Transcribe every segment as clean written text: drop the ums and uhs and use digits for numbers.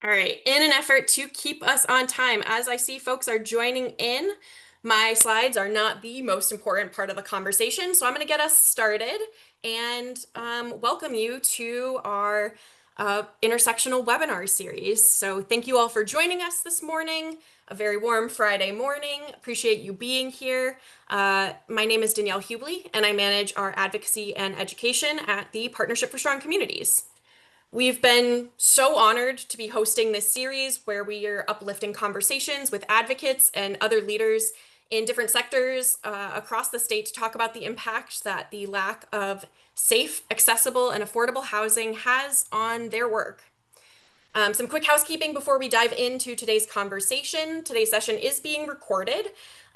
All right, in an effort to keep us on time, as I see folks are joining in, my slides are not the most important part of the conversation, so I'm going to get us started and welcome you to our intersectional webinar series. So thank you all for joining us this morning, a very warm Friday morning. Appreciate you being here. My name is Danielle Hubley, and I manage our advocacy and education at the Partnership for Strong Communities. We've been so honored to be hosting this series where we are uplifting conversations with advocates and other leaders in different sectors across the state to talk about the impact that the lack of safe, accessible, and affordable housing has on their work. Some quick housekeeping before we dive into today's conversation. Today's session is being recorded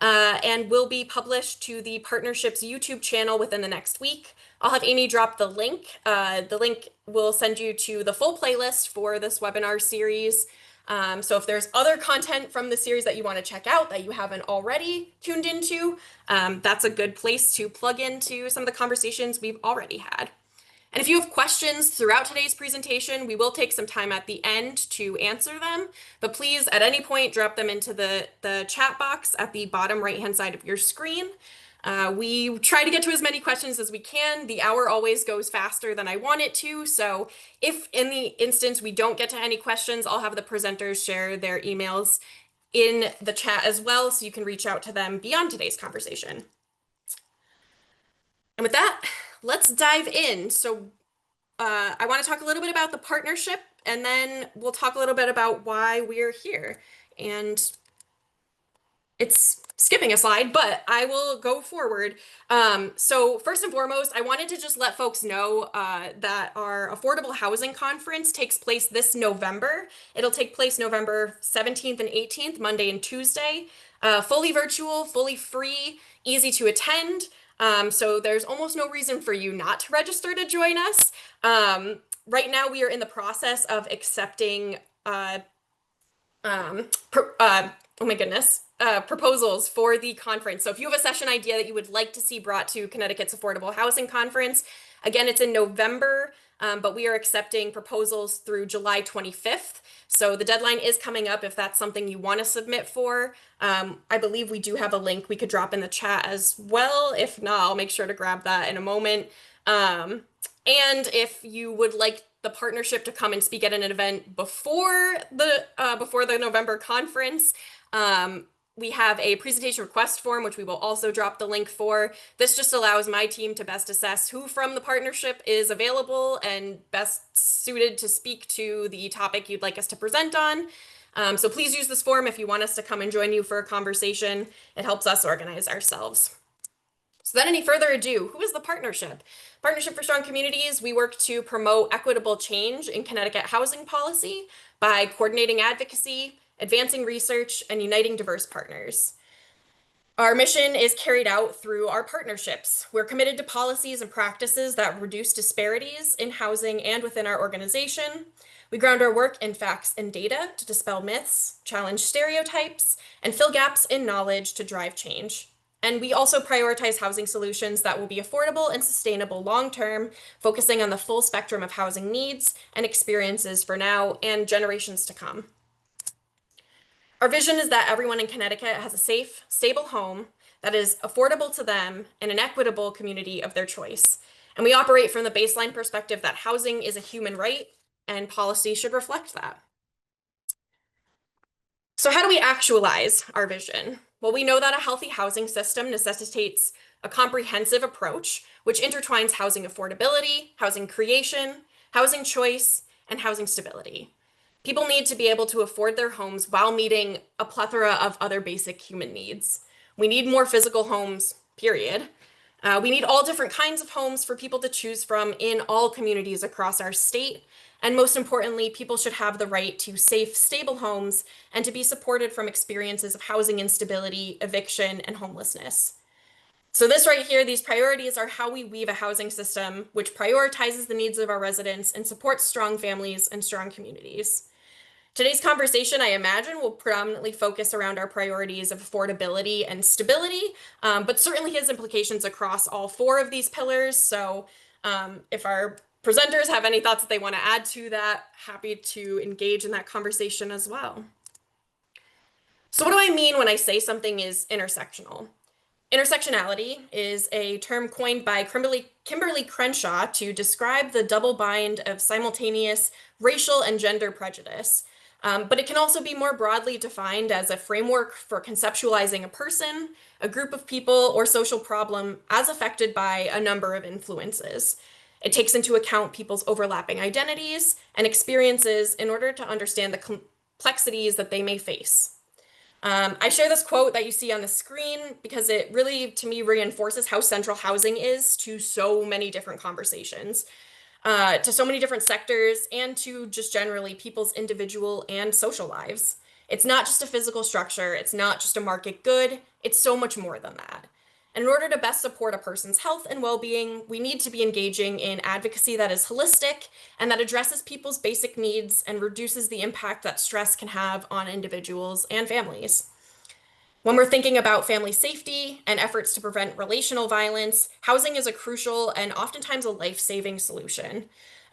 and will be published to the partnership's YouTube channel within the next week. I'll have Amy drop the link. The link will send you to the full playlist for this webinar series. So if there's other content from the series that you want to check out that you haven't already tuned into, that's a good place to plug into some of the conversations we've already had. And if you have questions throughout today's presentation, we will take some time at the end to answer them, but please at any point drop them into the chat box at the bottom right-hand side of your screen. We try to get to as many questions as we can. The hour always goes faster than I want it to, so if in the instance we don't get to any questions, I'll have the presenters share their emails in the chat as well, so you can reach out to them beyond today's conversation. And with that, let's dive in. So I want to talk a little bit about the partnership, and then we'll talk a little bit about why we're here. And it's skipping a slide, but I will go forward. So first and foremost, I wanted to just let folks know that our Affordable Housing Conference takes place this November. It'll take place November 17th and 18th, Monday and Tuesday. Fully virtual, fully free, easy to attend. So there's almost no reason for you not to register to join us. Right now, we are in the process of accepting, proposals for the conference. So if you have a session idea that you would like to see brought to Connecticut's Affordable Housing Conference, again, it's in November, but we are accepting proposals through July 25th. So the deadline is coming up if that's something you want to submit for. I believe we do have a link we could drop in the chat as well. If not, I'll make sure to grab that in a moment. And if you would like the partnership to come and speak at an event before the November conference, we have a presentation request form, which we will also drop the link for. This just allows my team to best assess who from the partnership is available and best suited to speak to the topic you'd like us to present on. So please use this form if you want us to come and join you for a conversation. It helps us organize ourselves. So without any further ado, who is the partnership? Partnership for Strong Communities, we work to promote equitable change in Connecticut housing policy by coordinating advocacy, advancing research, and uniting diverse partners. Our mission is carried out through our partnerships. We're committed to policies and practices that reduce disparities in housing and within our organization. We ground our work in facts and data to dispel myths, challenge stereotypes, and fill gaps in knowledge to drive change. And we also prioritize housing solutions that will be affordable and sustainable long-term, focusing on the full spectrum of housing needs and experiences for now and generations to come. Our vision is that everyone in Connecticut has a safe, stable home that is affordable to them in an equitable community of their choice. And we operate from the baseline perspective that housing is a human right and policy should reflect that. So how do we actualize our vision? Well, we know that a healthy housing system necessitates a comprehensive approach, which intertwines housing affordability, housing creation, housing choice, and housing stability. People need to be able to afford their homes while meeting a plethora of other basic human needs. We need more physical homes, period. We need all different kinds of homes for people to choose from in all communities across our state. And most importantly, people should have the right to safe, stable homes and to be supported from experiences of housing instability, eviction, and homelessness. So this right here, these priorities are how we weave a housing system which prioritizes the needs of our residents and supports strong families and strong communities. Today's conversation, I imagine, will predominantly focus around our priorities of affordability and stability, but certainly has implications across all four of these pillars. So if our presenters have any thoughts that they want to add to that, happy to engage in that conversation as well. So what do I mean when I say something is intersectional? Intersectionality is a term coined by Kimberly Crenshaw to describe the double bind of simultaneous racial and gender prejudice. But it can also be more broadly defined as a framework for conceptualizing a person, a group of people, or social problem as affected by a number of influences. It takes into account people's overlapping identities and experiences in order to understand the complexities that they may face. I share this quote that you see on the screen because it really, to me, reinforces how central housing is to so many different conversations, to so many different sectors, and to just generally people's individual and social lives. It's not just a physical structure, it's not just a market good, it's so much more than that. And in order to best support a person's health and well-being, we need to be engaging in advocacy that is holistic and that addresses people's basic needs and reduces the impact that stress can have on individuals and families. When we're thinking about family safety and efforts to prevent relational violence, housing is a crucial and oftentimes a life-saving solution.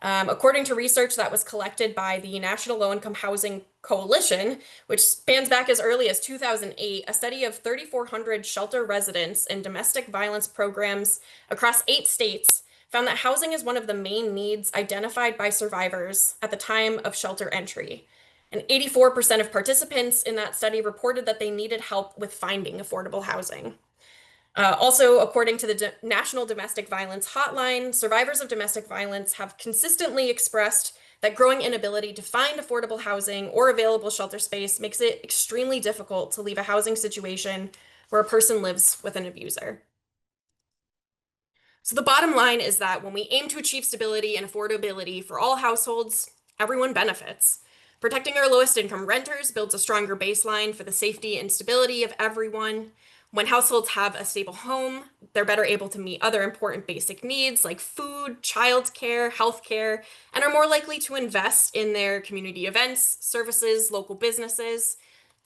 According to research that was collected by the National Low-Income Housing Coalition, which spans back as early as 2008, a study of 3,400 shelter residents in domestic violence programs across 8 states found that housing is one of the main needs identified by survivors at the time of shelter entry. And 84% of participants in that study reported that they needed help with finding affordable housing. Also, according to the National Domestic Violence Hotline, survivors of domestic violence have consistently expressed that growing inability to find affordable housing or available shelter space makes it extremely difficult to leave a housing situation where a person lives with an abuser. So the bottom line is that when we aim to achieve stability and affordability for all households, everyone benefits. Protecting our lowest income renters builds a stronger baseline for the safety and stability of everyone. When households have a stable home, they're better able to meet other important basic needs like food, childcare, healthcare, and are more likely to invest in their community events, services, local businesses,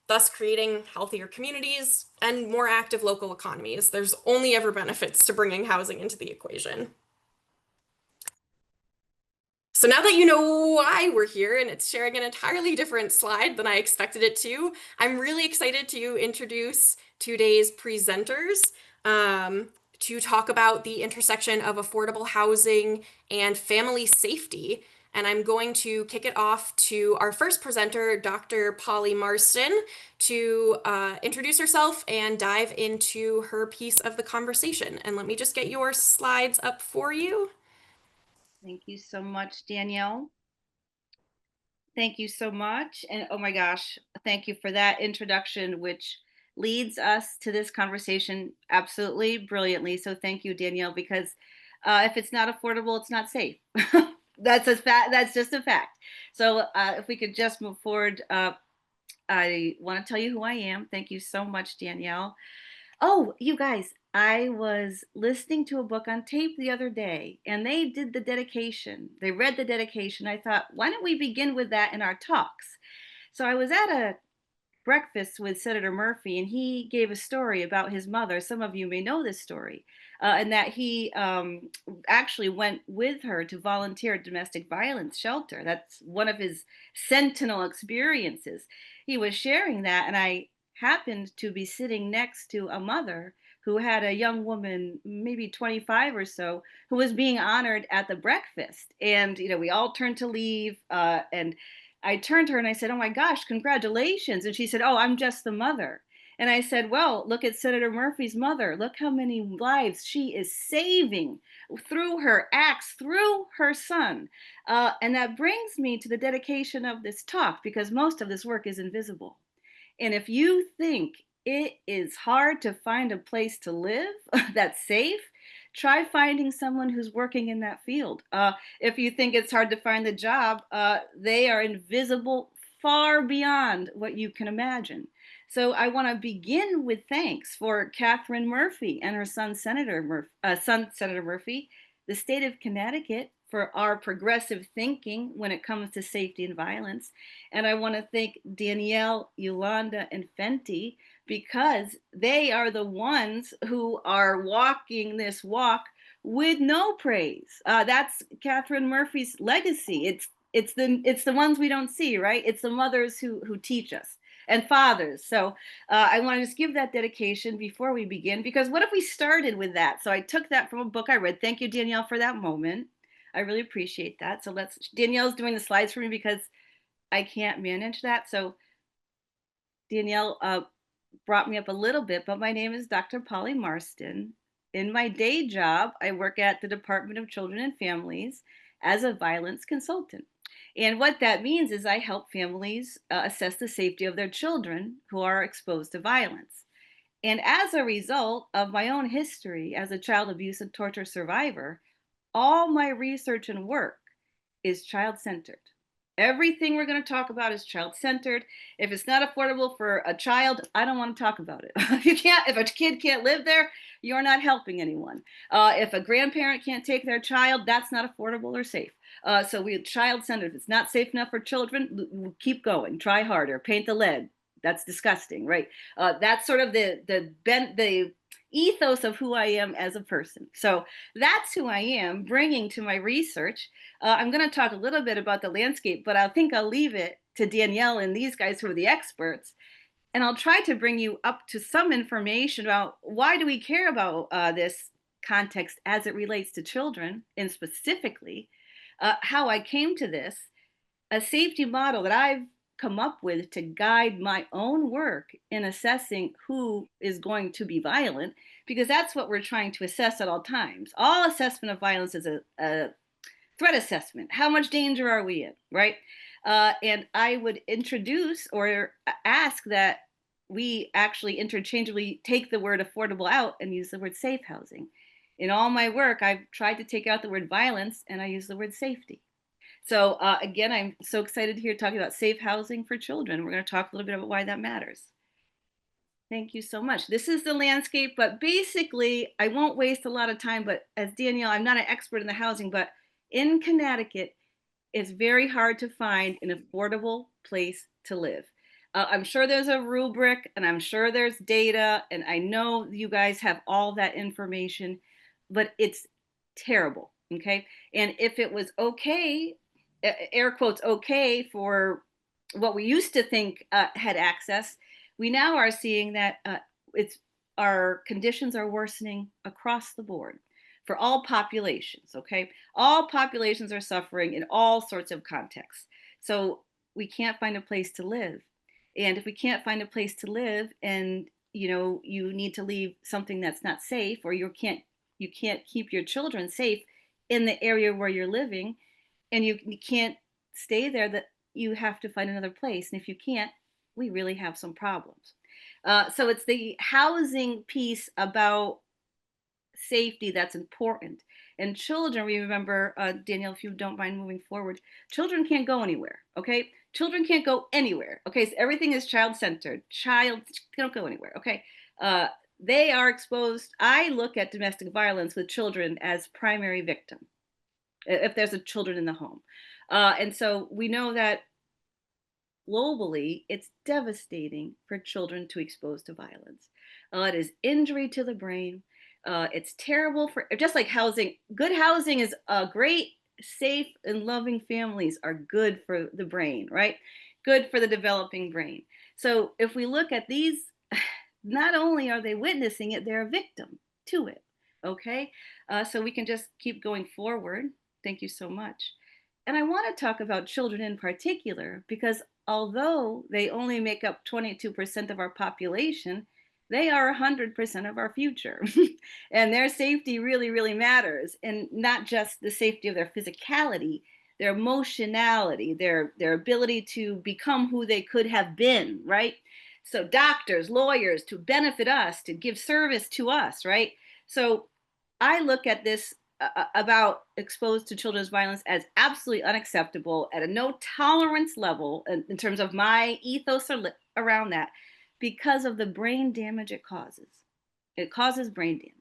thus creating healthier communities and more active local economies. There's only ever benefits to bringing housing into the equation. So now that you know why we're here, and it's sharing an entirely different slide than I expected it to, I'm really excited to introduce today's presenters to talk about the intersection of affordable housing and family safety. And I'm going to kick it off to our first presenter, Dr. Polly Marston, to introduce herself and dive into her piece of the conversation. And let me just get your slides up for you. Thank you so much, Danielle. Thank you so much. And oh my gosh, thank you for that introduction, which leads us to this conversation absolutely brilliantly. So thank you, Danielle, because if it's not affordable, it's not safe. That's a fact. That's just a fact. So if we could just move forward, I want to tell you who I am. Thank you so much, Danielle. Oh, you guys, I was listening to a book on tape the other day and they did the dedication. They read the dedication. I thought, why don't we begin with that in our talks? So I was at a breakfast with Senator Murphy, and he gave a story about his mother. Some of you may know this story, and that he actually went with her to volunteer at domestic violence shelter. That's one of his sentinel experiences. He was sharing that, and I happened to be sitting next to a mother who had a young woman, maybe 25 or so, who was being honored at the breakfast. And, you know, we all turned to leave, and I turned to her and I said, "Oh my gosh, congratulations." And she said, "Oh, I'm just the mother." And I said, "Well, look at Senator Murphy's mother. Look how many lives she is saving through her acts, through her son." And that brings me to the dedication of this talk, because most of this work is invisible. And if you think it is hard to find a place to live that's safe, try finding someone who's working in that field. If you think it's hard to find the job, they are invisible far beyond what you can imagine. So I want to begin with thanks for Catherine Murphy and her son, Senator Murphy, the state of Connecticut for our progressive thinking when it comes to safety and violence. And I want to thank Danielle, Yolanda, and Fenty, because they are the ones who are walking this walk with no praise. That's Catherine Murphy's legacy. It's the ones we don't see, right? It's the mothers who teach us, and fathers. So I want to just give that dedication before we begin, because what if we started with that? So I took that from a book I read. Thank you, Danielle, for that moment. I really appreciate that. So Danielle's doing the slides for me because I can't manage that. So Danielle brought me up a little bit, but my name is Dr. Polly Marston. In my day job, I work at the Department of Children and Families as a violence consultant. And what that means is I help families assess the safety of their children who are exposed to violence. And as a result of my own history as a child abuse and torture survivor, all my research and work is child centered. Everything we're going to talk about is child centered. If it's not affordable for a child, I don't want to talk about it. If a kid can't live there, you're not helping anyone. If a grandparent can't take their child, that's not affordable or safe. So we child centered. If it's not safe enough for children, keep going. Try harder. Paint the lead. That's disgusting, right? That's sort of the ethos of who I am as a person. So that's who I am, bringing to my research. I'm going to talk a little bit about the landscape, but I think I'll leave it to Danielle and these guys who are the experts. And I'll try to bring you up to some information about why do we care about this context as it relates to children, and specifically how I came to this, a safety model that I've come up with to guide my own work in assessing who is going to be violent, because that's what we're trying to assess at all times. All assessment of violence is a threat assessment. How much danger are we in, right? And I would introduce or ask that we actually interchangeably take the word affordable out and use the word safe housing. In all my work, I've tried to take out the word violence and I use the word safety. So again, I'm so excited here talking about safe housing for children. We're going to talk a little bit about why that matters. Thank you so much. This is the landscape, but basically, I won't waste a lot of time. But as Danielle, I'm not an expert in the housing, but in Connecticut, it's very hard to find an affordable place to live. I'm sure there's a rubric and I'm sure there's data, and I know you guys have all that information, but it's terrible. Okay. And if it was okay, air quotes, okay for what we used to think had access, we now are seeing that it's our conditions are worsening across the board for all populations. Okay, all populations are suffering in all sorts of contexts. So we can't find a place to live, and if we can't find a place to live, and you need to leave something that's not safe, or you can't keep your children safe in the area where you're living, and you can't stay there, that you have to find another place. And if you can't, we really have some problems. So it's the housing piece about safety that's important. And children, we remember, Danielle, if you don't mind moving forward, children can't go anywhere, okay? Children can't go anywhere, okay? So everything is child-centered. Child, they don't go anywhere, okay? They are exposed. I look at domestic violence with children as primary victim, if there's a children in the home. And so we know that globally, it's devastating for children to expose to violence. It is injury to the brain. It's terrible for, just like housing. Good housing is great. Safe and loving families are good for the brain, right? Good for the developing brain. So if we look at these, not only are they witnessing it, they're a victim to it. Okay, so we can just keep going forward. Thank you so much. And I want to talk about children in particular, because although they only make up 22% of our population, they are 100% of our future. And their safety really, really matters. And not just the safety of their physicality, their emotionality, their ability to become who they could have been, right? So doctors, lawyers, to benefit us, to give service to us, right? So I look at this about exposed to children's violence as absolutely unacceptable, at a no tolerance level in terms of my ethos around that, because of the brain damage it causes. It causes brain damage.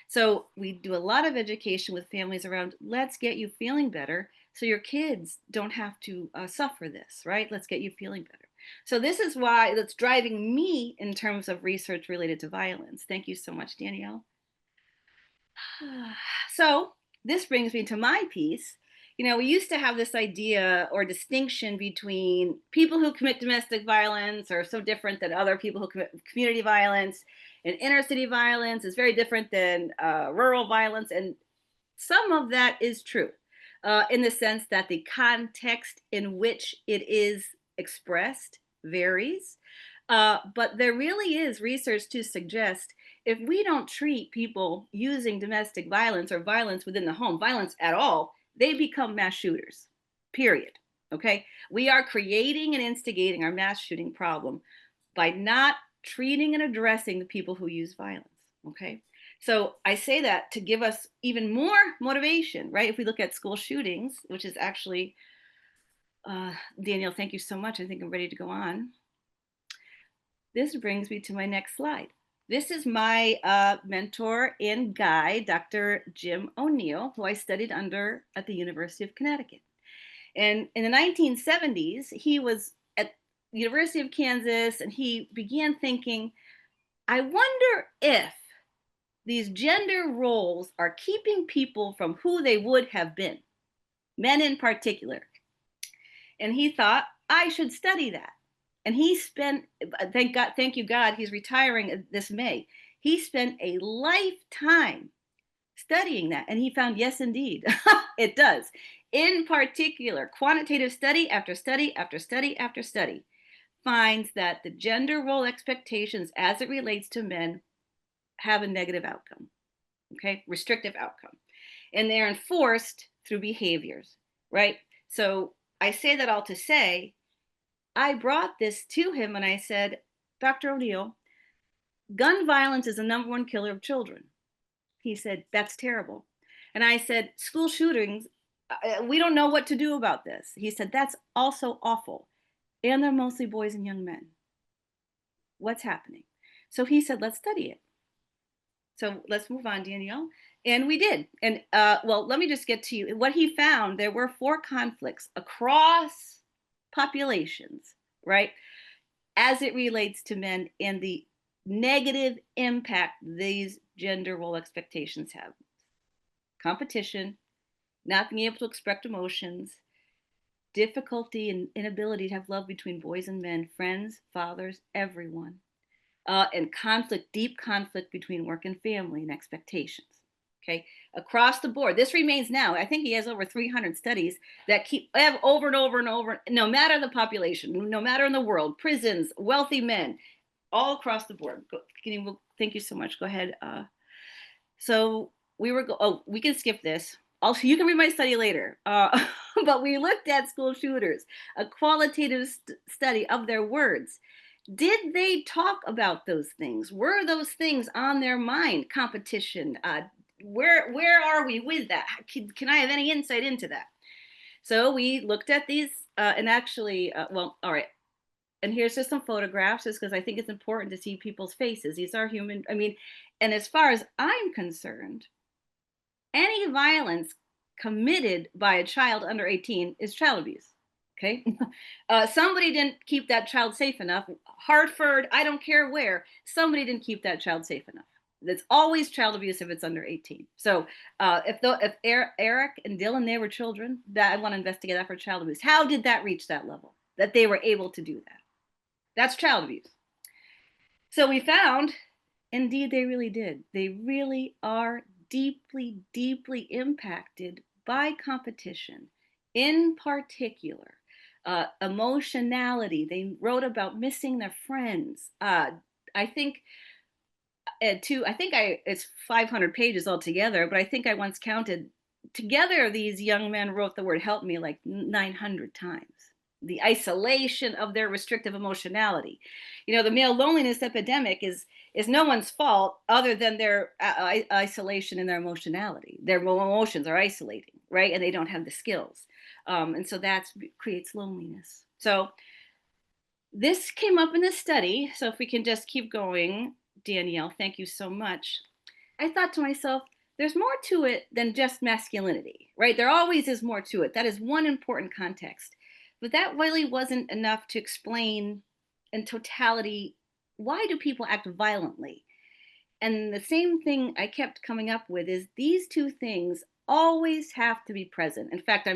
So we do a lot of education with families around, let's get you feeling better so your kids don't have to suffer this, right? Let's get you feeling better. So this is why that's driving me in terms of research related to violence. Thank you so much, Danielle. So this brings me to my piece. We used to have this idea or distinction between people who commit domestic violence are so different than other people who commit community violence, and inner city violence is very different than rural violence. And some of that is true in the sense that the context in which it is expressed varies. But there really is research to suggest if we don't treat people using domestic violence or violence within the home, violence at all, they become mass shooters, period. Okay. We are creating and instigating our mass shooting problem by not treating and addressing the people who use violence. Okay. So I say that to give us even more motivation, right? If we look at school shootings, which is actually, Danielle, thank you so much. I think I'm ready to go on. This brings me to my next slide. This is my mentor and guide, Dr. Jim O'Neill, who I studied under at the University of Connecticut. And in the 1970s, he was at the University of Kansas, and he began thinking, I wonder if these gender roles are keeping people from who they would have been, men in particular. And he thought, I should study that. And he spent, thank you God, he's retiring this May. He spent a lifetime studying that. And he found, yes, indeed, it does. In particular, quantitative study after study after study after study finds that the gender role expectations as it relates to men have a negative outcome, okay, restrictive outcome. And they're enforced through behaviors, right? So I say that all to say, I brought this to him and I said, Dr. O'Neill, gun violence is the #1 killer of children. He said, that's terrible. And I said, school shootings, we don't know what to do about this. He said, that's also awful. And they're mostly boys and young men. What's happening? So he said, let's study it. So let's move on, Danielle. And we did. And well, let me just get to you. What he found, there were 4 conflicts across populations, right? As it relates to men and the negative impact these gender role expectations have. Competition, not being able to express emotions, difficulty and inability to have love between boys and men, friends, fathers, everyone. And conflict, deep conflict between work and family and expectations. Okay, across the board. This remains now. I think he has over 300 studies that have over and over and over, no matter the population, no matter in the world, prisons, wealthy men, all across the board. Thank you so much. Go ahead. So we can skip this. Also, you can read my study later. But we looked at school shooters, a qualitative study of their words. Did they talk about those things? Were those things on their mind? Competition. Where are we with that? Can I have any insight into that? So we looked at these and actually, well, all right. And here's just some photographs, just because I think it's important to see people's faces. These are human. I mean, and as far as I'm concerned, any violence committed by a child under 18 is child abuse. Okay. Somebody didn't keep that child safe enough. Hartford, I don't care where, somebody didn't keep that child safe enough. It's always child abuse if it's under 18. So if Eric and Dylan, they were children, that I want to investigate that for child abuse. How did that reach that level that they were able to do that? That's child abuse. So we found, indeed, they really did. They really are deeply, deeply impacted by competition. In particular, emotionality. They wrote about missing their friends. I think it's 500 pages altogether, but I think I once counted together these young men wrote the word help me like 900 times. The isolation of their restrictive emotionality. The male loneliness epidemic is no one's fault other than their isolation and their emotionality. Their emotions are isolating, right? And they don't have the skills. And so that creates loneliness. So this came up in this study. So if we can just keep going, Danielle, thank you so much. I thought to myself, there's more to it than just masculinity, right? There always is more to it. That is one important context. But that really wasn't enough to explain in totality, why do people act violently? And the same thing I kept coming up with is these two things always have to be present. In fact,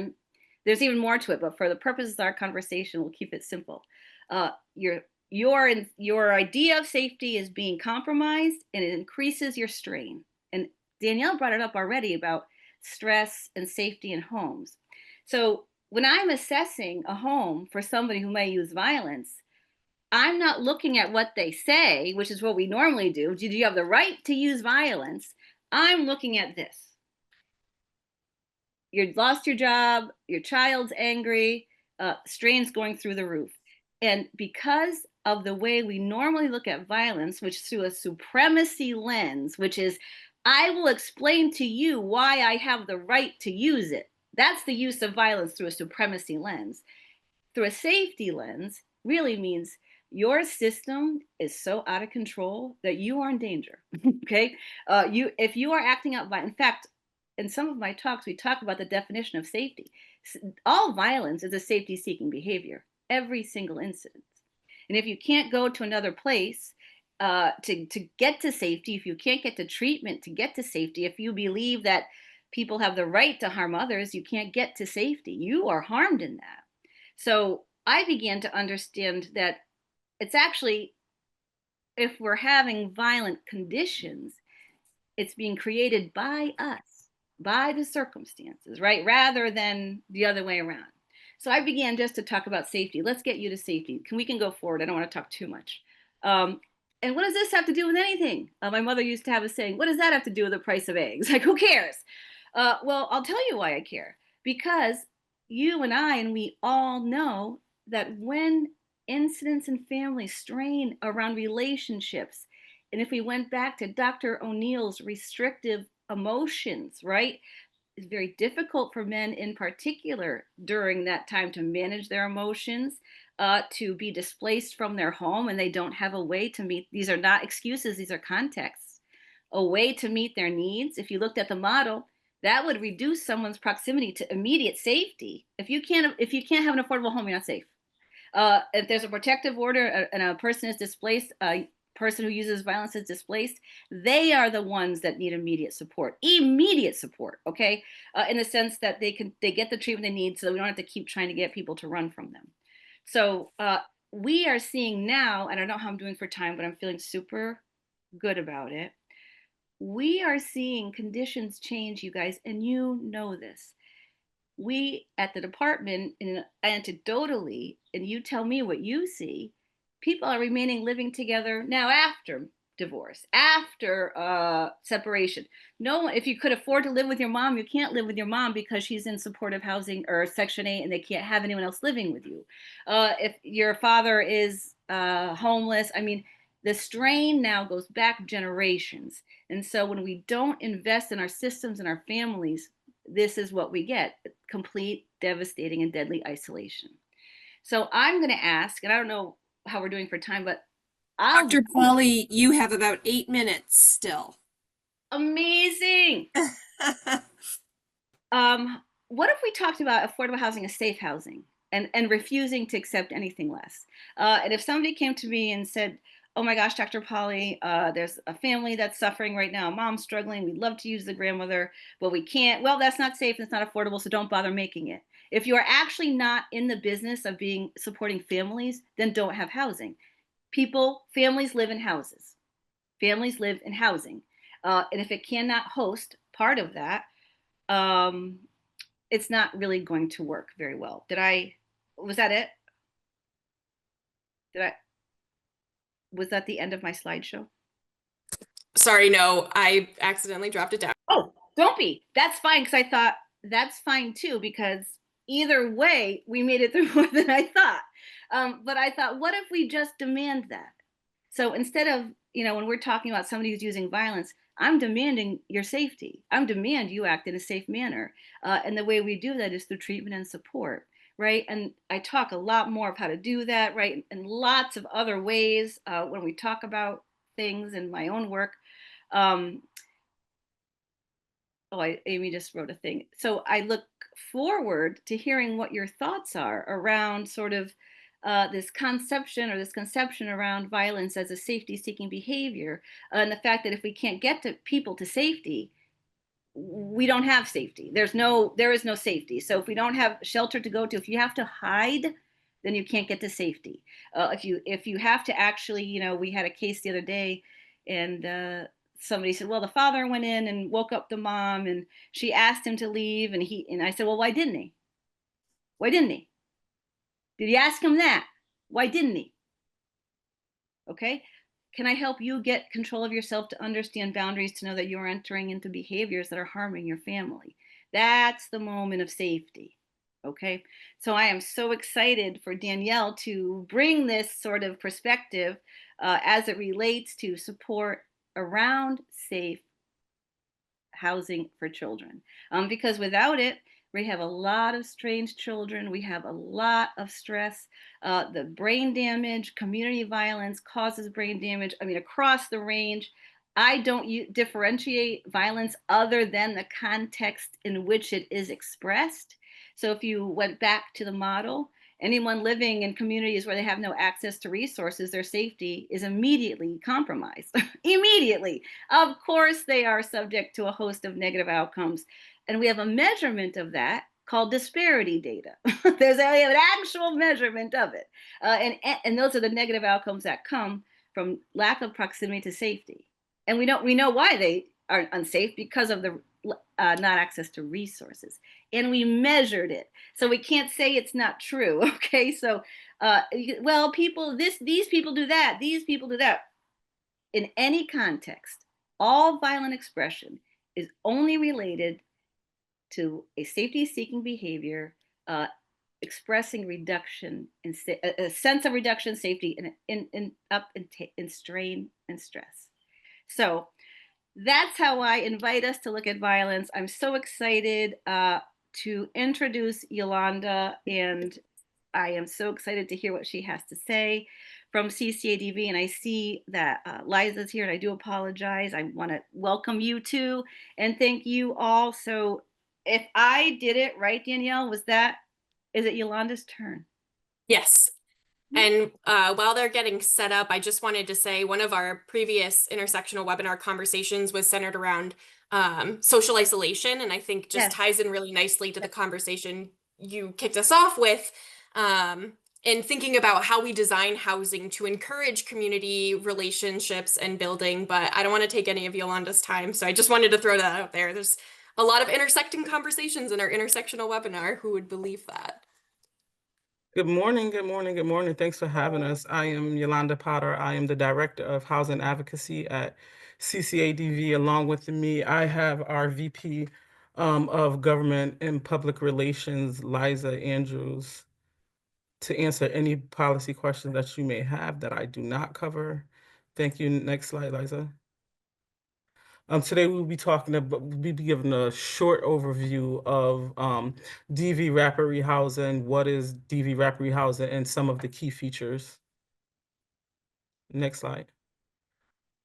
there's even more to it, but for the purposes of our conversation, we'll keep it simple. Uh, your your idea of safety is being compromised, and it increases your strain. And Danielle brought it up already about stress and safety in homes. So when I'm assessing a home for somebody who may use violence, I'm not looking at what they say, which is what we normally do. Do you have the right to use violence? I'm looking at this. You lost your job, your child's angry, strains going through the roof. And because of the way we normally look at violence, which is through a supremacy lens, which is, I will explain to you why I have the right to use it. That's the use of violence through a supremacy lens. Through a safety lens really means your system is so out of control that you are in danger. Okay, if you are acting out violent. In fact, in some of my talks, we talk about the definition of safety. All violence is a safety-seeking behavior. Every single incident. And if you can't go to another place to get to safety, if you can't get to treatment to get to safety, if you believe that people have the right to harm others, you can't get to safety. You are harmed in that. So I began to understand that it's actually, if we're having violent conditions, it's being created by us, by the circumstances, right? Rather than the other way around. So I began just to talk about safety. Let's get you to safety. We can go forward. I don't want to talk too much. And what does this have to do with anything? My mother used to have a saying, what does that have to do with the price of eggs? Like, who cares? Well, I'll tell you why I care. Because you and I, and we all know that when incidents in families strain around relationships, and if we went back to Dr. O'Neill's restrictive emotions, right? It's very difficult for men in particular during that time to manage their emotions, to be displaced from their home, and they don't have a way to meet. These are not excuses, these are contexts, a way to meet their needs. If you looked at the model, that would reduce someone's proximity to immediate safety. If you can't have an affordable home, you're not safe. If there's a protective order and a person is displaced, a person who uses violence is displaced, they are the ones that need immediate support. Okay, in the sense that they get the treatment they need, so we don't have to keep trying to get people to run from them. So we are seeing now, and I don't know how I'm doing for time, but I'm feeling super good about it. We are seeing conditions change, you guys, and you know this. We at the department, anecdotally, and you tell me what you see, people are remaining living together now after divorce, after separation. No, if you could afford to live with your mom, you can't live with your mom because she's in supportive housing or Section 8 and they can't have anyone else living with you. If your father is homeless, I mean, the strain now goes back generations. And so when we don't invest in our systems and our families, this is what we get: complete, devastating, and deadly isolation. So I'm going to ask, and I don't know how we're doing for time, but I'll. Dr. Polly, you have about 8 minutes still. Amazing. What if we talked about affordable housing as safe housing and refusing to accept anything less? And if somebody came to me and said, oh my gosh, Dr. Polly, there's a family that's suffering right now. Mom's struggling. We'd love to use the grandmother, but we can't. Well, that's not safe. It's not affordable, so don't bother making it. If you are actually not in the business of supporting families, then don't have housing. Families live in houses. Families live in housing. And if it cannot host part of that, it's not really going to work very well. Was that it? Was that the end of my slideshow? Sorry, no, I accidentally dropped it down. Oh, don't be. That's fine, because I thought that's fine too, because either way, we made it through more than I thought. But I thought, what if we just demand that? So instead of, when we're talking about somebody who's using violence, I'm demanding your safety. I'm demand you act in a safe manner. And the way we do that is through treatment and support, right? And I talk a lot more of how to do that, right? And lots of other ways when we talk about things in my own work. Amy just wrote a thing. So I look forward to hearing what your thoughts are around sort of this conception around violence as a safety-seeking behavior, and the fact that if we can't get to people to safety, we don't have safety. There is no safety. So if we don't have shelter to go to, if you have to hide, then you can't get to safety. If you have to actually, we had a case the other day, and somebody said, well, the father went in and woke up the mom, and she asked him to leave, and I said, well, why didn't he? Why didn't he? Did you ask him that? Why didn't he? Okay. Can I help you get control of yourself to understand boundaries, to know that you're entering into behaviors that are harming your family? That's the moment of safety. Okay. So I am so excited for Danielle to bring this sort of perspective as it relates to support around safe housing for children. Because without it, we have a lot of strange children. We have a lot of stress. The brain damage, community violence causes brain damage. I mean, across the range. I don't differentiate violence other than the context in which it is expressed. So if you went back to the model, anyone living in communities where they have no access to resources, their safety is immediately compromised. Immediately. Of course, they are subject to a host of negative outcomes. And we have a measurement of that called disparity data. There's an actual measurement of it. And those are the negative outcomes that come from lack of proximity to safety. And we know why they are unsafe, because of the not access to resources. And we measured it. So we can't say it's not true. Okay. So, well, these people do that. These people do that. In any context, all violent expression is only related to a safety-seeking behavior, expressing reduction in a sense of reduction, safety, in strain and stress. So that's how I invite us to look at violence. I'm so excited to introduce Yolanda, and I am so excited to hear what she has to say from CCADV. And I see that Liza's here, and I do apologize. I want to welcome you too, and thank you all. So if I did it right, Danielle, is it Yolanda's turn? Yes. And while they're getting set up, I just wanted to say one of our previous intersectional webinar conversations was centered around social isolation. And I think just ties in really nicely to the conversation you kicked us off with, in thinking about how we design housing to encourage community relationships and building. But I don't want to take any of Yolanda's time, so I just wanted to throw that out there. There's a lot of intersecting conversations in our intersectional webinar. Who would believe that? Good morning, good morning, good morning. Thanks for having us. I am Yolanda Potter. I am the Director of Housing Advocacy at CCADV. Along with me, I have our VP of Government and Public Relations, Liza Andrews, to answer any policy questions that you may have that I do not cover. Thank you. Next slide, Liza. Today we'll be giving a short overview of DV rapid rehousing, what is DV rapid rehousing, and some of the key features. Next slide.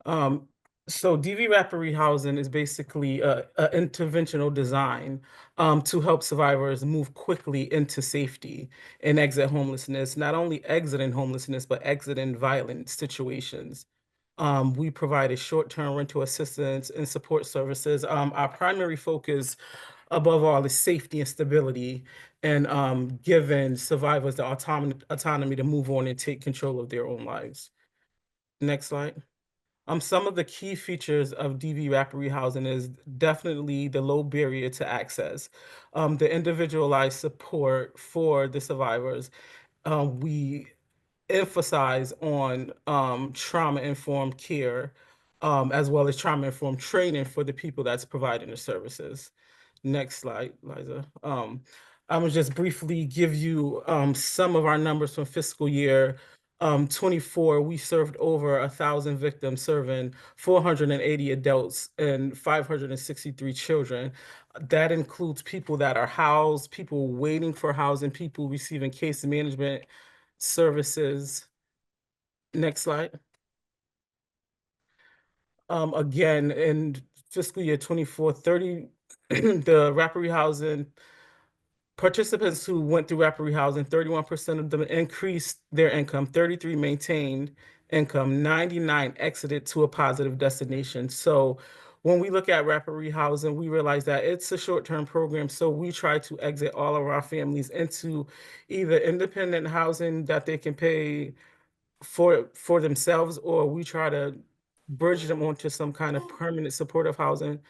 So DV rapid rehousing is basically a interventional design to help survivors move quickly into safety and exit homelessness, not only exiting homelessness, but exiting violent situations. We provide a short-term rental assistance and support services. Our primary focus, above all, is safety and stability, and giving survivors the autonomy to move on and take control of their own lives. Next slide. Some of the key features of DV rapid rehousing is definitely the low barrier to access, the individualized support for the survivors. We emphasize on trauma-informed care, as well as trauma-informed training for the people that's providing the services. Next slide, Liza. I'm gonna just briefly give you some of our numbers from fiscal year 24. We served over 1,000 victims, serving 480 adults and 563 children. That includes people that are housed, people waiting for housing, people receiving case management services. Next slide. Again, in fiscal year 24, 30, the rapid rehousing participants who went through rapid rehousing, 31% of them increased their income, 33 maintained income, 99 exited to a positive destination. So when we look at rapid rehousing, we realize that it's a short-term program. So we try to exit all of our families into either independent housing that they can pay for themselves, or we try to bridge them onto some kind of permanent supportive housing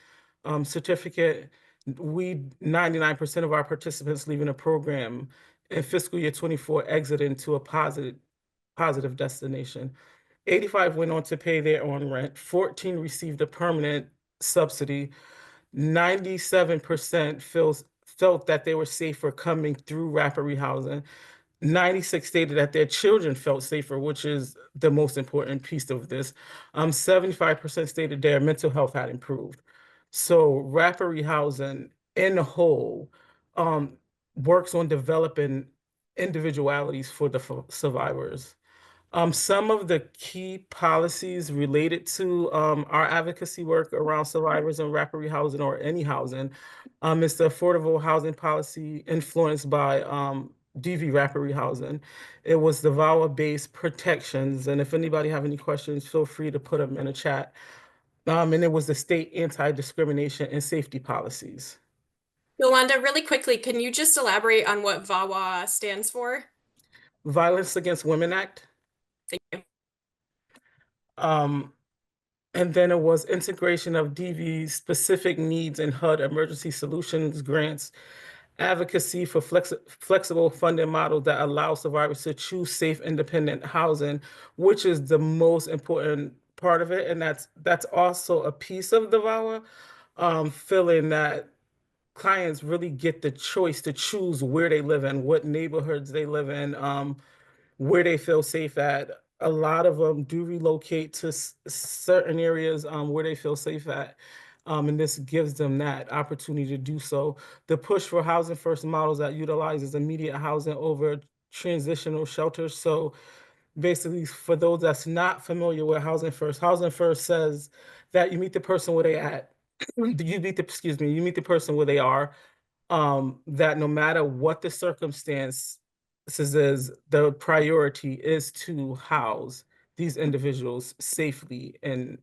certificate. 99% of our participants leaving the program in fiscal year 24 exited into a positive destination. 85 went on to pay their own rent. 14 received a permanent subsidy. 97% felt that they were safer coming through rapid rehousing. 96 stated that their children felt safer, which is the most important piece of this. 75% stated their mental health had improved. So rapid rehousing in the whole works on developing individualities for the survivors. Some of the key policies related to our advocacy work around survivors and rapid rehousing or any housing is the affordable housing policy influenced by DV rapid rehousing. It was the VAWA-based protections, and if anybody have any questions, feel free to put them in the chat. And it was the state anti-discrimination and safety policies. Yolanda, really quickly, can you just elaborate on what VAWA stands for? Violence Against Women Act. Thank you. And then it was integration of DV specific needs and HUD emergency solutions grants, advocacy for flexible funding models that allow survivors to choose safe, independent housing, which is the most important part of it. And that's also a piece of the VAWA, feeling that clients really get the choice to choose where they live in, what neighborhoods they live in, where they feel safe at. A lot of them do relocate to certain areas where they feel safe at. And this gives them that opportunity to do so. The push for housing first models that utilizes immediate housing over transitional shelters. So basically, for those that's not familiar with housing first says that you meet the person where they at. You meet the person where they are. That no matter what the circumstance is, the priority is to house these individuals safely and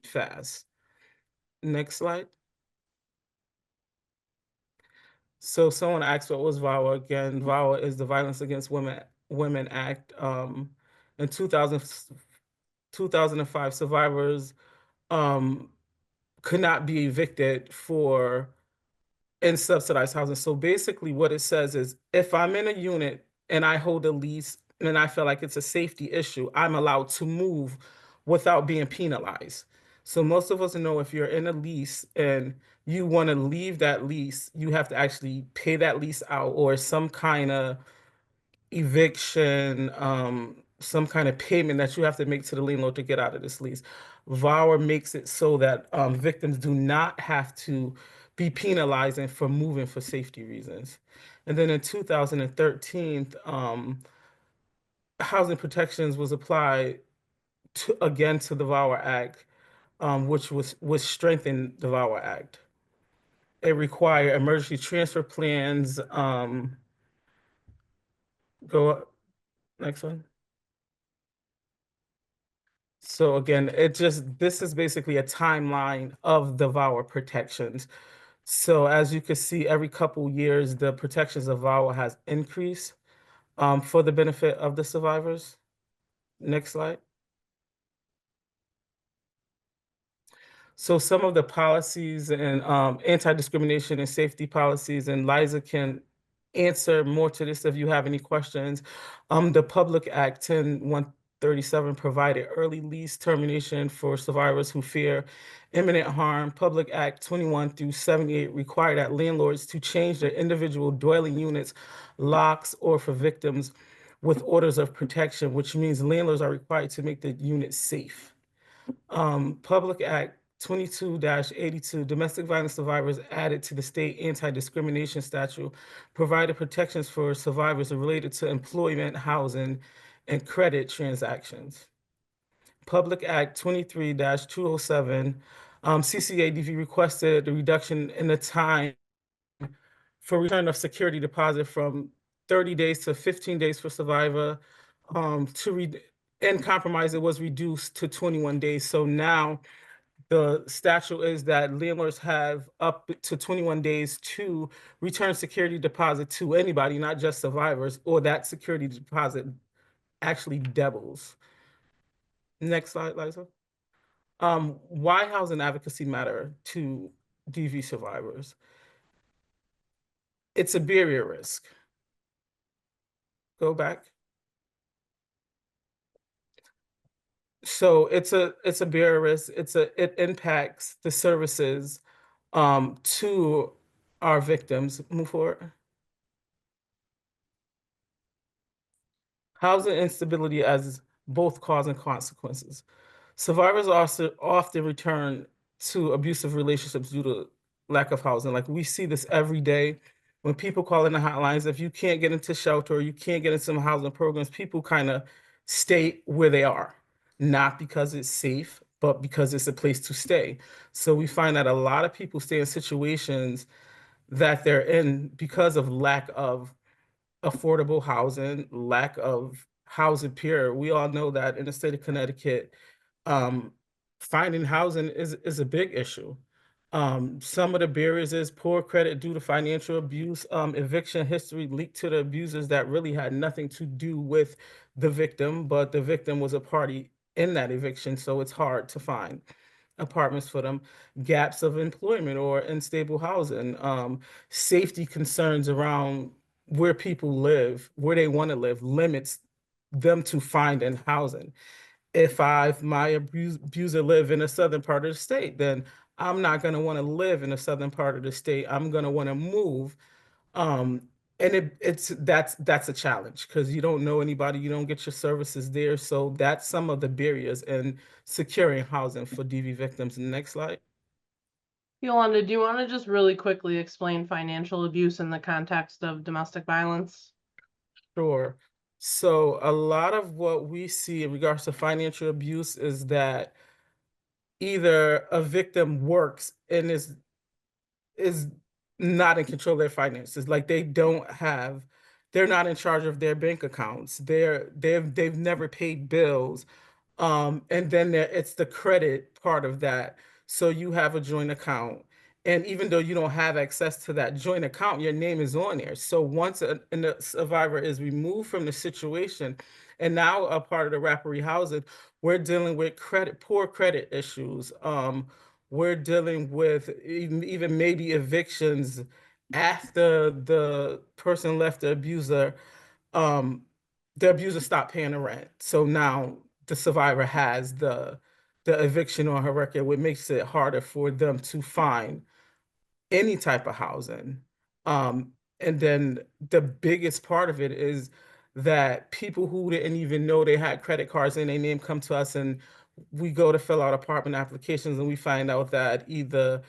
fast. Next slide. So someone asked what was VAWA again. VAWA is the Violence Against Women Act. In 2005, survivors could not be evicted in subsidized housing. So basically what it says is if I'm in a unit and I hold a lease and I feel like it's a safety issue, I'm allowed to move without being penalized. So most of us know if you're in a lease and you want to leave that lease, you have to actually pay that lease out or some kind of eviction, some kind of payment that you have to make to the landlord to get out of this lease. VAWA makes it so that victims do not have to be penalized for moving for safety reasons. And then in 2013, housing protections was applied again to the VAWA Act, which was strengthened the VAWA Act. It required emergency transfer plans. Go up, next one. So again, this is basically a timeline of the VAWA protections. So as you can see, every couple years, the protections of VAWA has increased for the benefit of the survivors. Next slide. So some of the policies and anti-discrimination and safety policies, and Liza can answer more to this if you have any questions. The Public Act 10137 provided early lease termination for survivors who fear imminent harm. Public Act 21 through 78 require that landlords to change their individual dwelling units, locks, or for victims with orders of protection, which means landlords are required to make the unit safe. Public Act 22-82, domestic violence survivors added to the state anti-discrimination statute, provided protections for survivors related to employment, housing, and credit transactions. Public Act 23-207, CCADV requested the reduction in the time for return of security deposit from 30 days to 15 days for survivor. And compromise, it was reduced to 21 days. So now the statute is that landlords have up to 21 days to return security deposit to anybody, not just survivors, or that security deposit actually doubles. Next slide, Liza. Why housing advocacy matter to DV survivors? It's a barrier risk. Go back. So it's a barrier risk. It impacts the services to our victims. Move forward. Housing instability as both cause and consequences. Survivors also often return to abusive relationships due to lack of housing. Like we see this every day when people call in the hotlines. If you can't get into shelter or you can't get into some housing programs, people kind of stay where they are, not because it's safe, but because it's a place to stay. So we find that a lot of people stay in situations that they're in because of lack of affordable housing, lack of housing period. We all know that in the state of Connecticut, finding housing is a big issue. Some of the barriers is poor credit due to financial abuse, eviction history leaked to the abusers that really had nothing to do with the victim, but the victim was a party in that eviction, so it's hard to find apartments for them. Gaps of employment or unstable housing, safety concerns around where people live, where they want to live, limits them to finding housing. If my abuser live in a southern part of the state, then I'm not going to want to live in the southern part of the state. I'm going to want to move. Um, and that's a challenge because you don't know anybody, you don't get your services there. So that's some of the barriers in securing housing for DV victims. Next slide. Yolanda, do you want to just really quickly explain financial abuse in the context of domestic violence? Sure. So a lot of what we see in regards to financial abuse is that either a victim works and is not in control of their finances. Like they're not in charge of their bank accounts. They've never paid bills. And then it's the credit part of that. So you have a joint account. And even though you don't have access to that joint account, your name is on there. So once a survivor is removed from the situation and now a part of the wrappery housing, we're dealing with poor credit issues. We're dealing with even maybe evictions after the person left um, the abuser stopped paying the rent. So now the survivor has the eviction on her record, which makes it harder for them to find any type of housing. And then the biggest part of it is that people who didn't even know they had credit cards in their name come to us, and we go to fill out apartment applications and we find out that either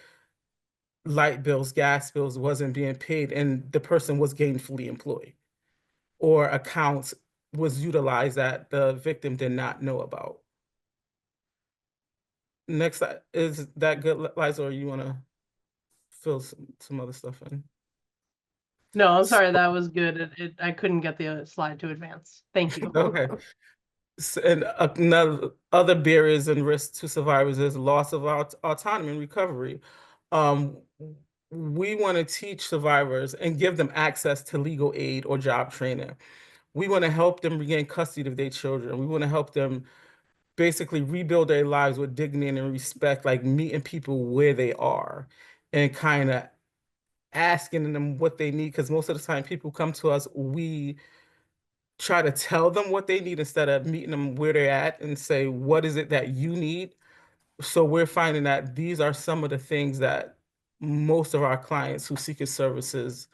light bills, gas bills wasn't being paid and the person was gainfully employed, or accounts was utilized that the victim did not know about. Next, is that good, Liza, or you want to fill some other stuff in? No, I'm sorry, that was good. I couldn't get the slide to advance. Thank you. Okay. And another other barriers and risks to survivors is loss of autonomy and recovery. Um, we want to teach survivors and give them access to legal aid or job training. We want to help them regain custody of their children. We want to help them basically rebuild their lives with dignity and respect, like meeting people where they are and kind of asking them what they need. Because most of the time people come to us, we try to tell them what they need instead of meeting them where they're at and say, what is it that you need? So we're finding that these are some of the things that most of our clients who seek services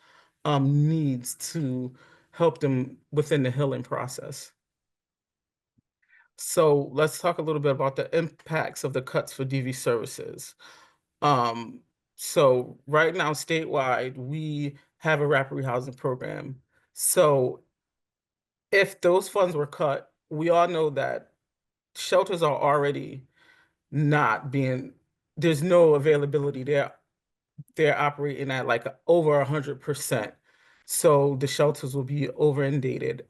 needs to help them within the healing process. So let's talk a little bit about the impacts of the cuts for DV services. So right now, statewide, we have a rapid rehousing program. So if those funds were cut, we all know that shelters are already not being, there's no availability there they're operating at like over 100%. So the shelters will be over inundated.